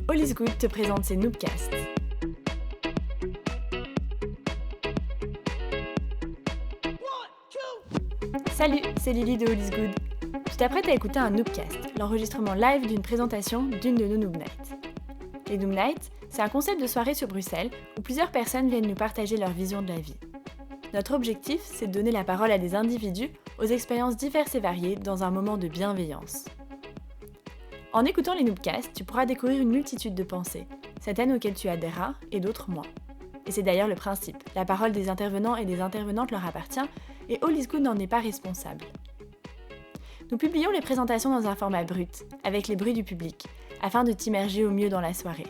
All is Good te présente ses Noobcasts. Salut, c'est Lily de All is Good. Tu t'apprêtes à écouter un Noobcast, l'enregistrement live d'une présentation d'une de nos Noob Nights. Les Noob Nights, c'est un concept de soirée sur Bruxelles où plusieurs personnes viennent nous partager leur vision de la vie. Notre objectif, c'est de donner la parole à des individus aux expériences diverses et variées dans un moment de bienveillance. En écoutant les Noobcasts, tu pourras découvrir une multitude de pensées, certaines auxquelles tu adhéreras et d'autres moins. Et c'est d'ailleurs le principe, la parole des intervenants et des intervenantes leur appartient et All is Good n'en est pas responsable. Nous publions les présentations dans un format brut, avec les bruits du public, afin de t'immerger au mieux dans la soirée.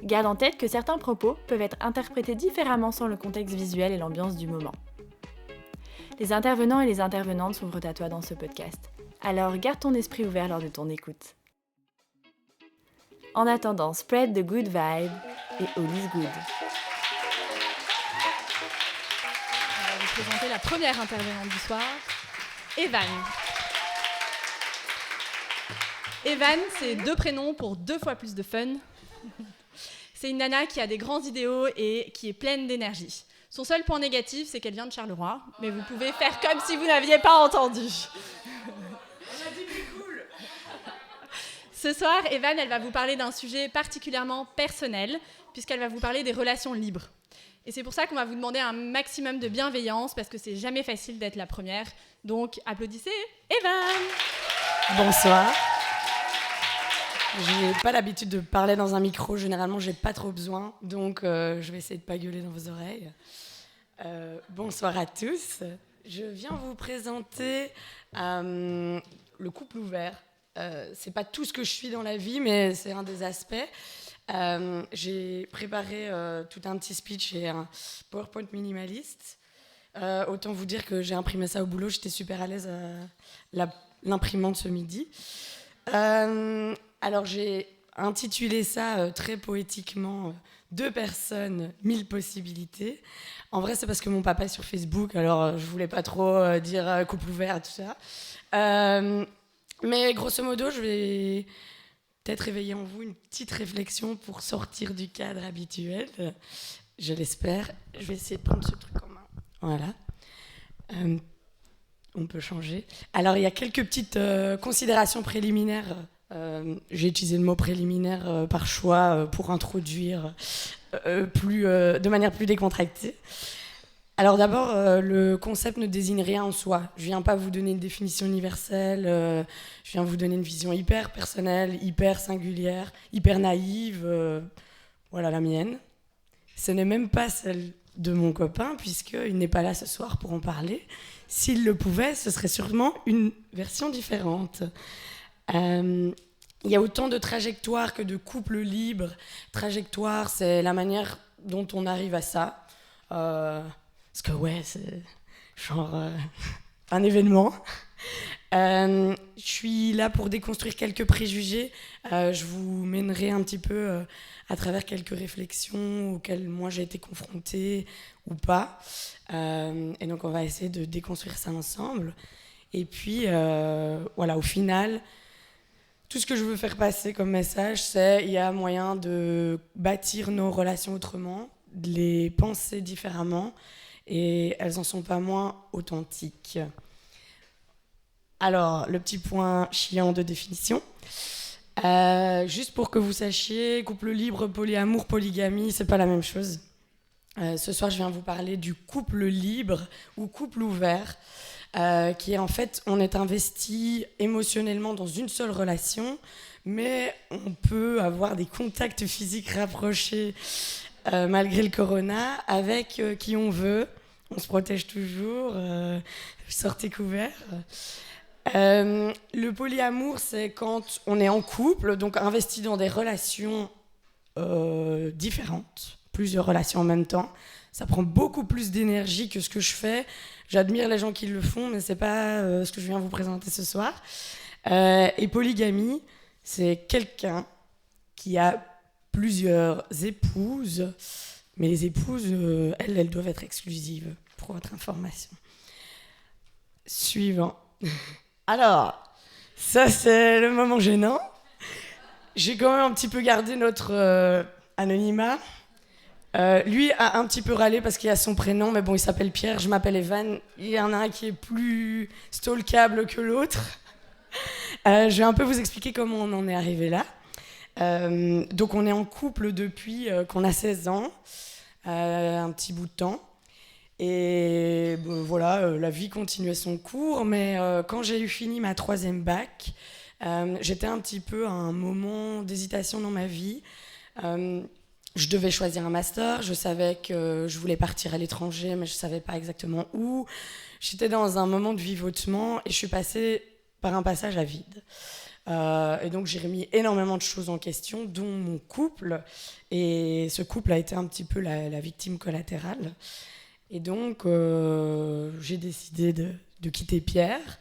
Garde en tête que certains propos peuvent être interprétés différemment sans le contexte visuel et l'ambiance du moment. Les intervenants et les intervenantes s'ouvrent à toi dans ce podcast, alors garde ton esprit ouvert lors de ton écoute. En attendant, spread the good vibe et all is good. On va vous présenter la première intervenante du soir, Evan. Evan, c'est 2 prénoms pour 2 fois plus de fun. C'est une nana qui a des grands idéaux et qui est pleine d'énergie. Son seul point négatif, c'est qu'elle vient de Charleroi, mais vous pouvez faire comme si vous n'aviez pas entendu. On a dit plus cool. Ce soir, Evan, elle va vous parler d'un sujet particulièrement personnel, puisqu'elle va vous parler des relations libres. Et c'est pour ça qu'on va vous demander un maximum de bienveillance, parce que c'est jamais facile d'être la première. Donc, applaudissez Evan. Bonsoir. Je n'ai pas l'habitude de parler dans un micro, généralement j'ai pas trop besoin, donc je vais essayer de pas gueuler dans vos oreilles. Bonsoir à tous. Je viens vous présenter le couple ouvert. C'est pas tout ce que je suis dans la vie, mais c'est un des aspects. J'ai préparé tout un petit speech et un PowerPoint minimaliste. Autant vous dire que j'ai imprimé ça au boulot, j'étais super à l'aise à l'imprimante ce midi. Alors j'ai intitulé ça très poétiquement 2 personnes, 1000 possibilités. En vrai c'est parce que mon papa est sur Facebook, alors je voulais pas trop dire couple ouvert et tout ça. Mais grosso modo je vais peut-être réveiller en vous une petite réflexion pour sortir du cadre habituel. Je l'espère. Je vais essayer de prendre ce truc en main. Voilà. On peut changer. Alors, il y a quelques petites considérations préliminaires. J'ai utilisé le mot préliminaire par choix pour introduire de manière plus décontractée. Alors d'abord, le concept ne désigne rien en soi. Je ne viens pas vous donner une définition universelle. Je viens vous donner une vision hyper personnelle, hyper singulière, hyper naïve. Voilà la mienne. Ce n'est même pas celle de mon copain, puisqu'il n'est pas là ce soir pour en parler. S'il le pouvait, ce serait sûrement une version différente. Il y a autant de trajectoires que de couples libres. Trajectoire, c'est la manière dont on arrive à ça. Parce que ouais, c'est genre un événement. Je suis là pour déconstruire quelques préjugés. Je vous mènerai un petit peu à travers quelques réflexions auxquelles moi j'ai été confrontée ou pas. Et donc on va essayer de déconstruire ça ensemble. Et puis voilà, au final, tout ce que je veux faire passer comme message, c'est qu'il y a moyen de bâtir nos relations autrement, de les penser différemment, et elles n'en sont pas moins authentiques. Alors, le petit point chiant de définition. Juste pour que vous sachiez, couple libre, polyamour, polygamie, c'est pas la même chose. Ce soir, je viens vous parler du couple libre ou couple ouvert, qui est en fait, on est investi émotionnellement dans une seule relation, mais on peut avoir des contacts physiques rapprochés malgré le corona avec qui on veut. On se protège toujours, sortez couverts. Le polyamour, c'est quand on est en couple, donc investi dans des relations différentes, plusieurs relations en même temps. Ça prend beaucoup plus d'énergie que ce que je fais. J'admire les gens qui le font, mais c'est pas ce que je viens vous présenter ce soir. Et polygamie, c'est quelqu'un qui a plusieurs épouses, mais les épouses, elles doivent être exclusives, pour votre information. Suivant. Alors, Ça, c'est le moment gênant. J'ai quand même un petit peu gardé notre anonymat. Lui a un petit peu râlé parce qu'il a son prénom, mais bon, il s'appelle Pierre, je m'appelle Evan. Il y en a un qui est plus stalkable que l'autre. Je vais un peu vous expliquer comment on en est arrivé là. Donc on est en couple depuis qu'on a 16 ans, un petit bout de temps. Et voilà, la vie continuait son cours, mais quand j'ai eu fini ma 3e bac, j'étais un petit peu à un moment d'hésitation dans ma vie. Je devais choisir un master, je savais que je voulais partir à l'étranger, mais je ne savais pas exactement où. J'étais dans un moment de vivotement et je suis passée par un passage à vide. Et donc j'ai remis énormément de choses en question, dont mon couple. Et ce couple a été un petit peu la victime collatérale. Et donc j'ai décidé de quitter Pierre.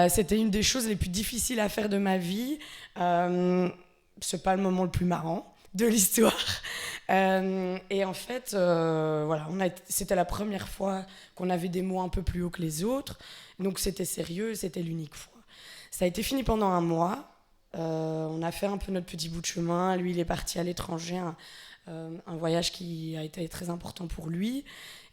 C'était une des choses les plus difficiles à faire de ma vie. C'est pas le moment le plus marrant de l'histoire. Et en fait, voilà, c'était la première fois qu'on avait des mots un peu plus hauts que les autres. Donc c'était sérieux, c'était l'unique fois. Ça a été fini pendant un mois. On a fait un peu notre petit bout de chemin. Lui, il est parti à l'étranger, un voyage qui a été très important pour lui.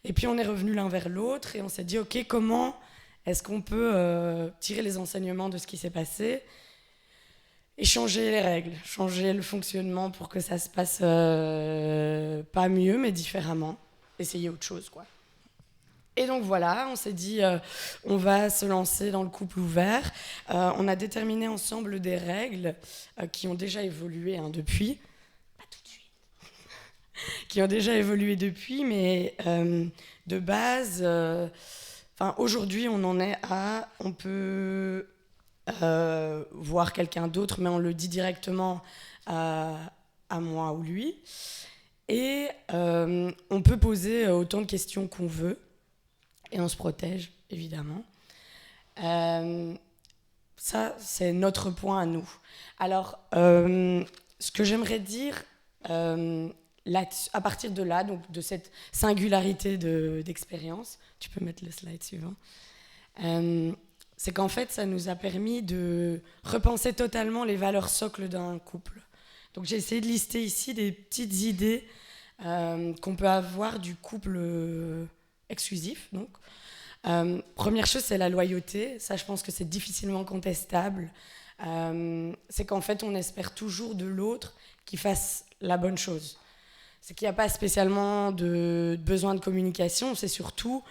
Et puis on est revenus l'un vers l'autre et on s'est dit, ok, comment est-ce qu'on peut tirer les enseignements de ce qui s'est passé et changer les règles, changer le fonctionnement pour que ça se passe pas mieux, mais différemment. Essayer autre chose, quoi. Et donc voilà, on s'est dit, on va se lancer dans le couple ouvert. On a déterminé ensemble des règles qui ont déjà évolué depuis. Pas tout de suite. Qui ont déjà évolué depuis, mais de base, aujourd'hui, on en est à... On peut voir quelqu'un d'autre, mais on le dit directement à moi ou lui. Et on peut poser autant de questions qu'on veut. Et on se protège, évidemment. Ça, c'est notre point à nous. Alors, ce que j'aimerais dire, à partir de là, donc de cette singularité d'expérience, tu peux mettre le slide suivant, c'est qu'en fait, ça nous a permis de repenser totalement les valeurs socles d'un couple. Donc j'ai essayé de lister ici des petites idées qu'on peut avoir du couple exclusif, donc. Première chose, c'est la loyauté. Ça, je pense que c'est difficilement contestable. C'est qu'en fait, on espère toujours de l'autre qu'il fasse la bonne chose. C'est qu'il n'y a pas spécialement de besoin de communication. C'est surtout,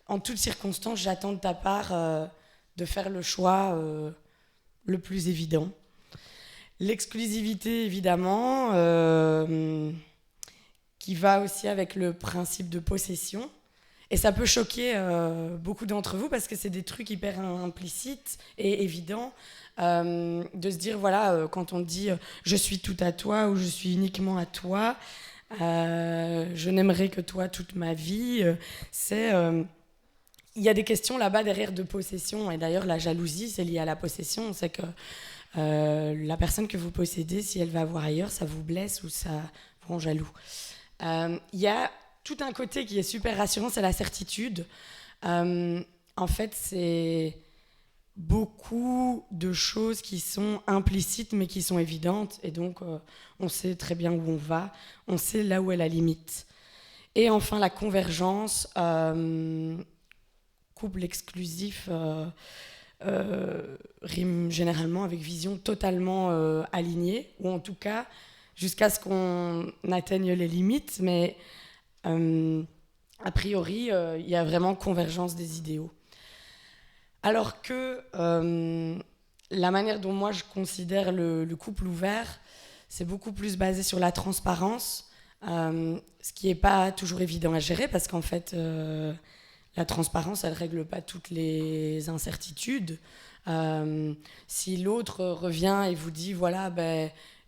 en toutes circonstances, j'attends de ta part de faire le choix le plus évident. L'exclusivité, évidemment, qui va aussi avec le principe de possession. Et ça peut choquer beaucoup d'entre vous parce que c'est des trucs hyper implicites et évidents de se dire, voilà, quand on dit « je suis tout à toi » ou « je suis uniquement à toi », je n'aimerai que toi toute ma vie, il y a des questions là-bas derrière de possession. Et d'ailleurs, la jalousie, c'est lié à la possession. C'est que la personne que vous possédez, si elle va voir ailleurs, ça vous blesse ou ça vous rend jaloux. Il y a tout un côté qui est super rassurant, c'est la certitude. En fait, c'est beaucoup de choses qui sont implicites, mais qui sont évidentes. Et donc, on sait très bien où on va. On sait là où est la limite. Et enfin, la convergence. Couple exclusif rime généralement avec vision totalement alignée, ou en tout cas, jusqu'à ce qu'on atteigne les limites. Mais... a priori, il y a vraiment convergence des idéaux. Alors que la manière dont moi je considère le couple ouvert, c'est beaucoup plus basé sur la transparence, ce qui n'est pas toujours évident à gérer parce qu'en fait, la transparence, elle ne règle pas toutes les incertitudes. Si l'autre revient et vous dit, voilà,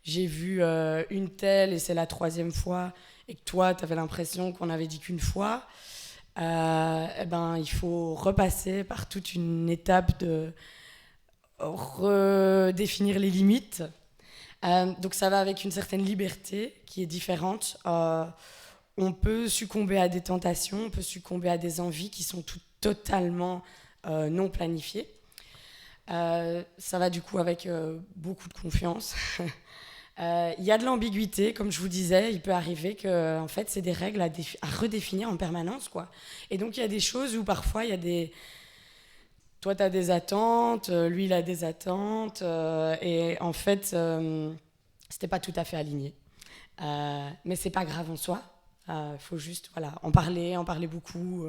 j'ai vu une telle et c'est la 3e fois, et que toi, tu avais l'impression qu'on n'avait dit qu'une fois, il faut repasser par toute une étape de redéfinir les limites. Donc ça va avec une certaine liberté qui est différente. On peut succomber à des tentations, on peut succomber à des envies qui sont totalement non planifiées. Ça va du coup avec beaucoup de confiance. Il y a de l'ambiguïté, comme je vous disais. Il peut arriver que en fait, c'est des règles à redéfinir en permanence, quoi. Et donc, il y a des choses où parfois, il y a des... Toi, tu as des attentes, lui, il a des attentes. Et en fait, c'était pas tout à fait aligné. Mais c'est pas grave en soi. Faut juste en parler beaucoup.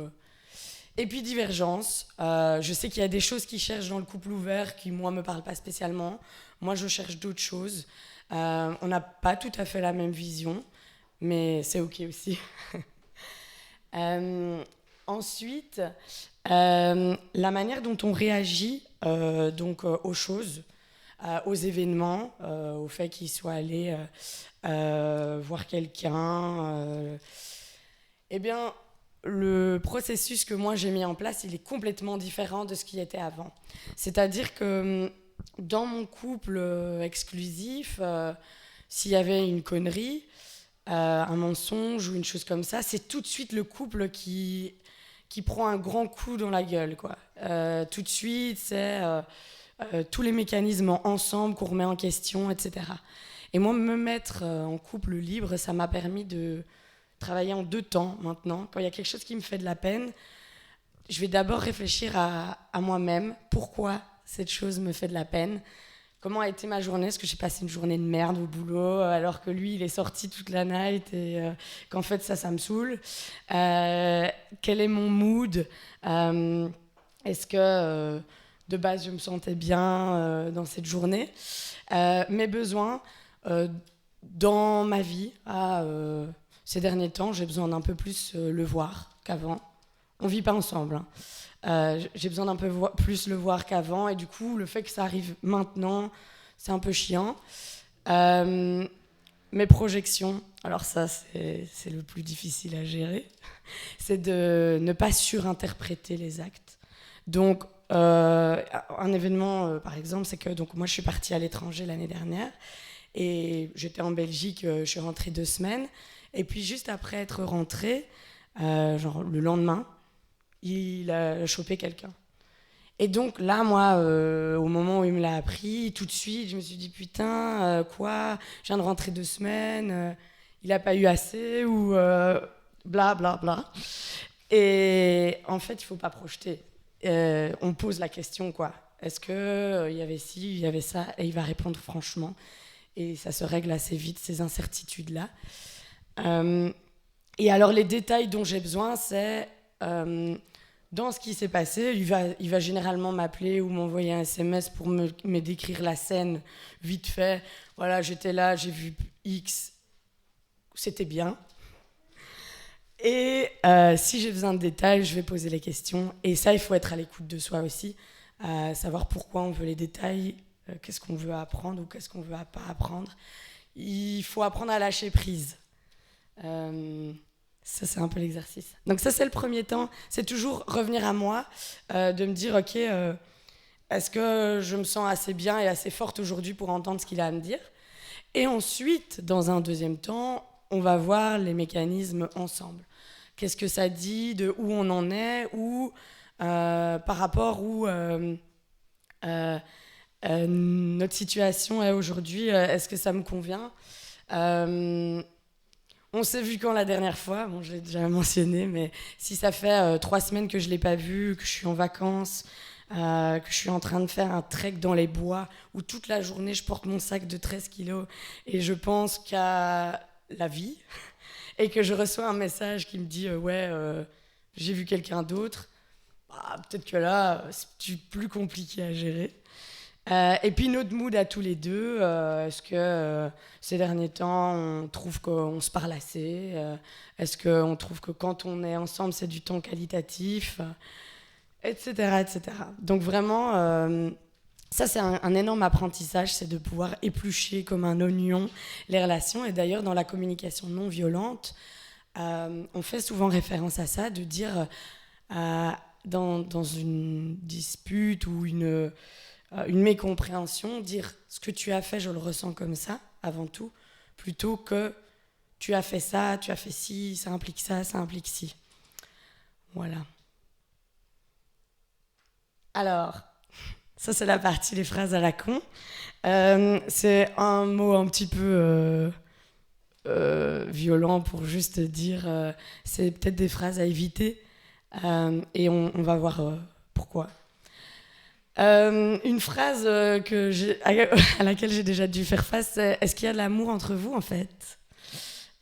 Et puis divergence. Je sais qu'il y a des choses qui cherchent dans le couple ouvert qui, moi, me parlent pas spécialement. Moi, je cherche d'autres choses. On n'a pas tout à fait la même vision, mais c'est OK aussi. Ensuite, la manière dont on réagit aux choses, aux événements, au fait qu'il soit allé voir quelqu'un. Eh bien, le processus que moi j'ai mis en place, il est complètement différent de ce qui était avant. C'est-à-dire que dans mon couple exclusif, s'il y avait une connerie, un mensonge ou une chose comme ça, c'est tout de suite le couple qui prend un grand coup dans la gueule, quoi. Tout de suite, c'est tous les mécanismes ensemble qu'on remet en question, etc. Et moi, me mettre en couple libre, ça m'a permis de travailler en 2 temps maintenant. Quand il y a quelque chose qui me fait de la peine, je vais d'abord réfléchir à moi-même. Pourquoi cette chose me fait de la peine ? Comment a été ma journée ? Est-ce que j'ai passé une journée de merde au boulot alors que lui, il est sorti toute la night et qu'en fait, ça me saoule ? Quel est mon mood ? Est-ce que de base, je me sentais bien dans cette journée ? Mes besoins dans ma vie, ces derniers temps, j'ai besoin d'un peu plus le voir qu'avant. On ne vit pas ensemble, hein. J'ai besoin d'un peu plus le voir qu'avant, et du coup, le fait que ça arrive maintenant, c'est un peu chiant. Mes projections, alors ça, c'est le plus difficile à gérer, c'est de ne pas surinterpréter les actes. Donc, un événement, par exemple, c'est que donc, moi, je suis partie à l'étranger l'année dernière, et j'étais en Belgique, je suis rentrée 2 semaines, et puis juste après être rentrée, genre le lendemain, il a chopé quelqu'un. Et donc là, moi, au moment où il me l'a appris, tout de suite, je me suis dit, putain, quoi ? Je viens de rentrer 2 semaines, il n'a pas eu assez, ou bla, bla, bla. Et en fait, il ne faut pas projeter. On pose la question, quoi. Est-ce qu'il y avait ci, il y avait ça ? Et il va répondre franchement. Et ça se règle assez vite, ces incertitudes-là. Et alors, les détails dont j'ai besoin, c'est... dans ce qui s'est passé, il va généralement m'appeler ou m'envoyer un SMS pour me décrire la scène vite fait. Voilà, j'étais là, j'ai vu X, c'était bien. Et si j'ai besoin de détails, je vais poser les questions. Et ça, il faut être à l'écoute de soi aussi, savoir pourquoi on veut les détails, qu'est-ce qu'on veut apprendre ou qu'est-ce qu'on veut pas apprendre. Il faut apprendre à lâcher prise. Ça, c'est un peu l'exercice. Donc ça, c'est le premier temps. C'est toujours revenir à moi, de me dire, OK, est-ce que je me sens assez bien et assez forte aujourd'hui pour entendre ce qu'il a à me dire ? Et ensuite, dans un deuxième temps, on va voir les mécanismes ensemble. Qu'est-ce que ça dit de où on en est, ou par rapport où notre situation est aujourd'hui, est-ce que ça me convient ? On s'est vu quand la dernière fois ? Bon, je l'ai déjà mentionné, mais si ça fait 3 semaines que je ne l'ai pas vu, que je suis en vacances, que je suis en train de faire un trek dans les bois, où toute la journée je porte mon sac de 13 kilos et je pense qu'à la vie, et que je reçois un message qui me dit j'ai vu quelqu'un d'autre, peut-être que là, c'est plus compliqué à gérer. Et puis notre mood à tous les deux, est-ce que ces derniers temps on trouve qu'on se parle assez, est-ce qu'on trouve que quand on est ensemble c'est du temps qualitatif, etc., etc. Donc vraiment, ça c'est un énorme apprentissage, c'est de pouvoir éplucher comme un oignon les relations. Et d'ailleurs dans la communication non violente, on fait souvent référence à ça, de dire dans une dispute ou une mécompréhension, dire ce que tu as fait, je le ressens comme ça, avant tout, plutôt que tu as fait ça, tu as fait ci, ça implique ça, ça implique ci. Voilà. Alors, Ça, c'est la partie les phrases à la con. C'est un mot un petit peu violent pour juste dire... c'est peut-être des phrases à éviter. Et on va voir pourquoi. Une phrase à laquelle j'ai déjà dû faire face, c'est « Est-ce qu'il y a de l'amour entre vous, en fait ?»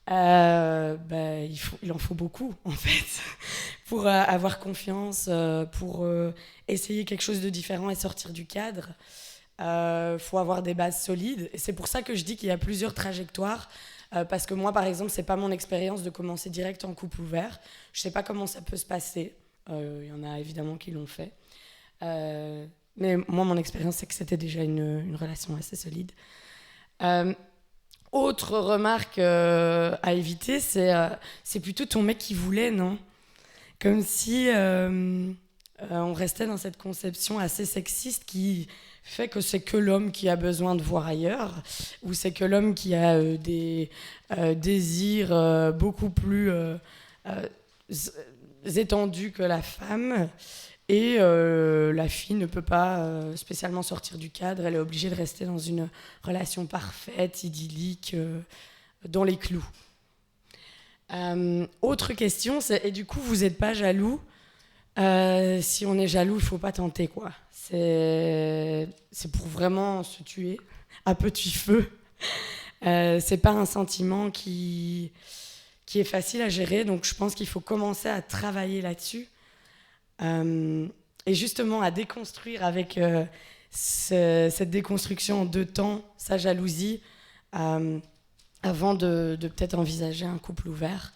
il en faut beaucoup, en fait, pour avoir confiance, pour essayer quelque chose de différent et sortir du cadre. Faut avoir des bases solides. Et c'est pour ça que je dis qu'il y a plusieurs trajectoires. Parce que moi, par exemple, c'est pas mon expérience de commencer direct en couple ouvert. Je sais pas comment ça peut se passer. Il y en a évidemment qui l'ont fait. Mais moi, mon expérience, c'est que c'était déjà une relation assez solide. Autre remarque à éviter, c'est plutôt ton mec qui voulait, non ? Comme si on restait dans cette conception assez sexiste qui fait que c'est que l'homme qui a besoin de voir ailleurs, ou c'est que l'homme qui a des désirs beaucoup plus étendus que la femme. Et la fille ne peut pas spécialement sortir du cadre, elle est obligée de rester dans une relation parfaite, idyllique, dans les clous. Autre question, et du coup, vous n'êtes pas jaloux ? Si on est jaloux, il ne faut pas tenter, quoi. C'est pour vraiment se tuer à petit feu. C'est pas un sentiment qui est facile à gérer, donc je pense qu'il faut commencer à travailler là-dessus. Et justement à déconstruire avec cette déconstruction en 2 temps, sa jalousie, avant de peut-être envisager un couple ouvert.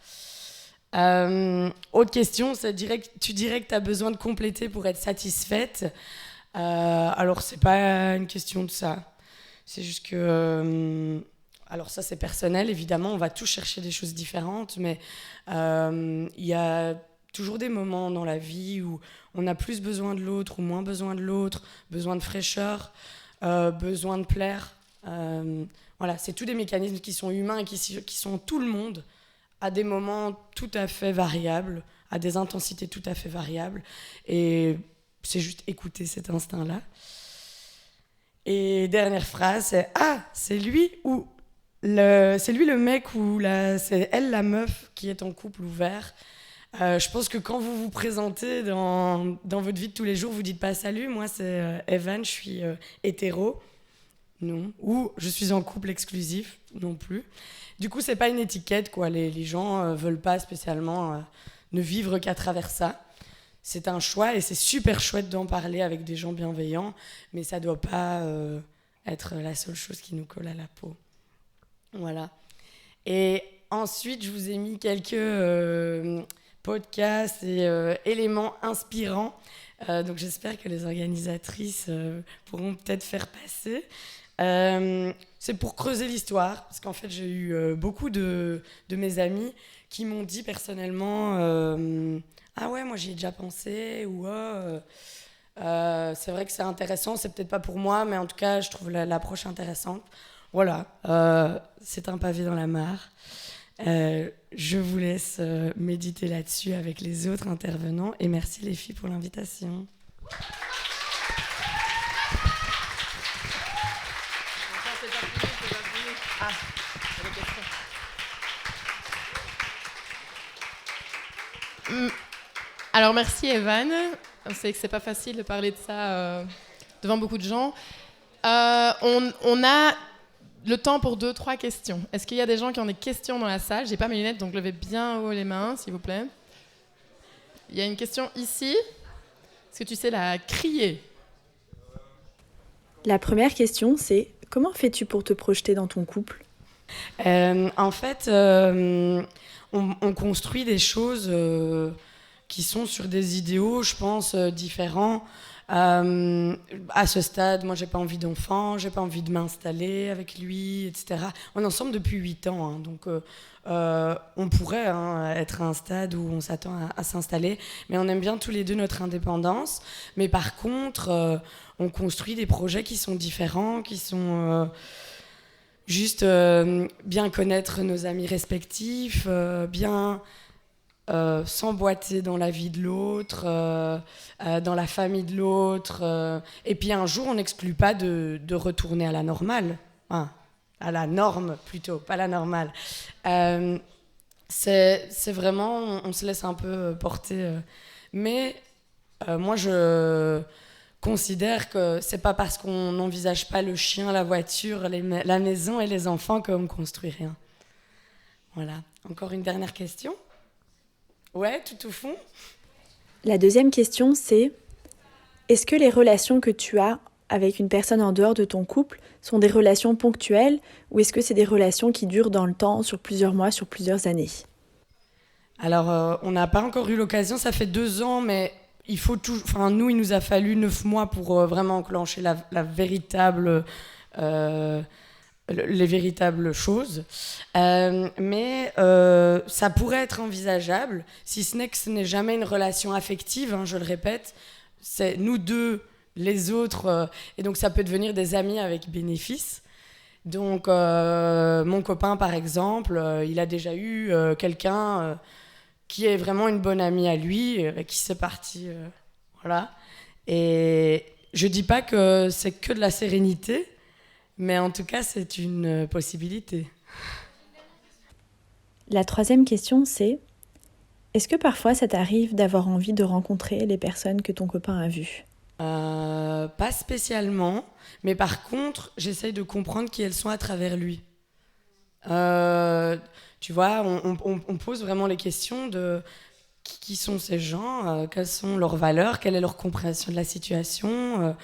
Autre question, tu dirais que tu as besoin de compléter pour être satisfaite. Alors c'est pas une question de ça, c'est juste que alors ça c'est personnel, évidemment on va tous chercher des choses différentes, mais il y a toujours des moments dans la vie où on a plus besoin de l'autre ou moins besoin de l'autre, besoin de fraîcheur, besoin de plaire. Voilà, c'est tous des mécanismes qui sont humains et qui sont tout le monde à des moments tout à fait variables, à des intensités tout à fait variables. Et c'est juste écouter cet instinct-là. Et dernière phrase, c'est « Ah, c'est lui le mec ou c'est elle la meuf qui est en couple ouvert ?» Je pense que quand vous vous présentez dans votre vie de tous les jours, vous dites pas « Salut, moi c'est Evan, je suis hétéro ». Non. Ou « Je suis en couple exclusif ». Non plus. Du coup, c'est pas une étiquette, quoi. Les gens veulent pas spécialement ne vivre qu'à travers ça. C'est un choix et c'est super chouette d'en parler avec des gens bienveillants, mais ça doit pas être la seule chose qui nous colle à la peau. Voilà. Et ensuite, je vous ai mis quelques podcasts et éléments inspirants. Donc j'espère que les organisatrices pourront peut-être faire passer. C'est pour creuser l'histoire, parce qu'en fait j'ai eu beaucoup de mes amis qui m'ont dit personnellement ah ouais, moi j'y ai déjà pensé, ou c'est vrai que c'est intéressant, c'est peut-être pas pour moi, mais en tout cas je trouve l'approche intéressante. Voilà, c'est un pavé dans la mare. Je vous laisse méditer là-dessus avec les autres intervenants, et merci les filles pour l'invitation. Alors merci Evan, on sait que c'est pas facile de parler de ça devant beaucoup de gens. On a le temps pour 2-3 questions. Est-ce qu'il y a des gens qui ont des questions dans la salle ? J'ai pas mes lunettes, donc levez bien haut les mains, s'il vous plaît. Il y a une question ici. Est-ce que tu sais la crier ? La première question, c'est comment fais-tu pour te projeter dans ton couple ? En fait, on construit des choses qui sont sur des idéaux, je pense, différents. À ce stade, moi, j'ai pas envie d'enfant, j'ai pas envie de m'installer avec lui, etc. On est ensemble depuis 8 ans, hein, donc on pourrait être à un stade où on s'attend à s'installer, mais on aime bien tous les deux notre indépendance. Mais par contre, on construit des projets qui sont différents, qui sont juste bien connaître nos amis respectifs, bien s'emboîter dans la vie de l'autre, dans la famille de l'autre. Et puis un jour, on n'exclut pas de retourner à la normale. Enfin, à la norme plutôt, pas la normale. C'est vraiment, on se laisse un peu porter. Mais moi, je considère que c'est pas parce qu'on n'envisage pas le chien, la voiture, la maison et les enfants qu'on ne construit rien. Voilà. Encore une dernière question ? Ouais, tout au fond. La deuxième question, c'est est-ce que les relations que tu as avec une personne en dehors de ton couple sont des relations ponctuelles ou est-ce que c'est des relations qui durent dans le temps, sur plusieurs mois, sur plusieurs années ? Alors, on n'a pas encore eu l'occasion, ça fait 2 ans, mais il nous a fallu 9 mois pour vraiment enclencher les véritables choses. Mais ça pourrait être envisageable, si ce n'est jamais une relation affective, je le répète, c'est nous deux, les autres, et donc ça peut devenir des amis avec bénéfice. Donc mon copain par exemple, il a déjà eu quelqu'un qui est vraiment une bonne amie à lui, avec qui c'est parti, voilà. Et je dis pas que c'est que de la sérénité, mais en tout cas c'est une possibilité. La troisième question c'est est-ce que parfois ça t'arrive d'avoir envie de rencontrer les personnes que ton copain a vues ? Pas spécialement, mais par contre, j'essaye de comprendre qui elles sont à travers lui. Tu vois, on pose vraiment les questions de qui sont ces gens, quelles sont leurs valeurs, quelle est leur compréhension de la situation,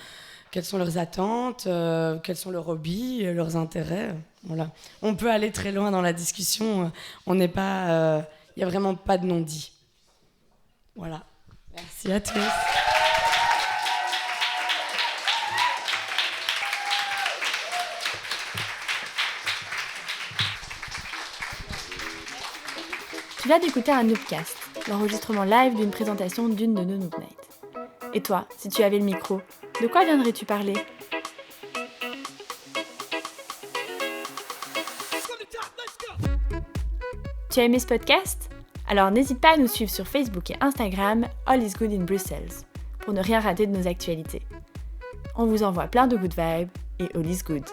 quelles sont leurs attentes, quels sont leurs hobbies, leurs intérêts. Voilà. On peut aller très loin dans la discussion, on n'est pas, il n'y a vraiment pas de non-dit. Voilà. Merci à tous. Tu viens d'écouter un Noobcast, l'enregistrement live d'une présentation d'une de nos Noob Nights. Et toi, si tu avais le micro, de quoi viendrais-tu parler ? Tu as aimé ce podcast ? Alors n'hésite pas à nous suivre sur Facebook et Instagram, All is Good in Brussels, pour ne rien rater de nos actualités. On vous envoie plein de good vibes et all is good.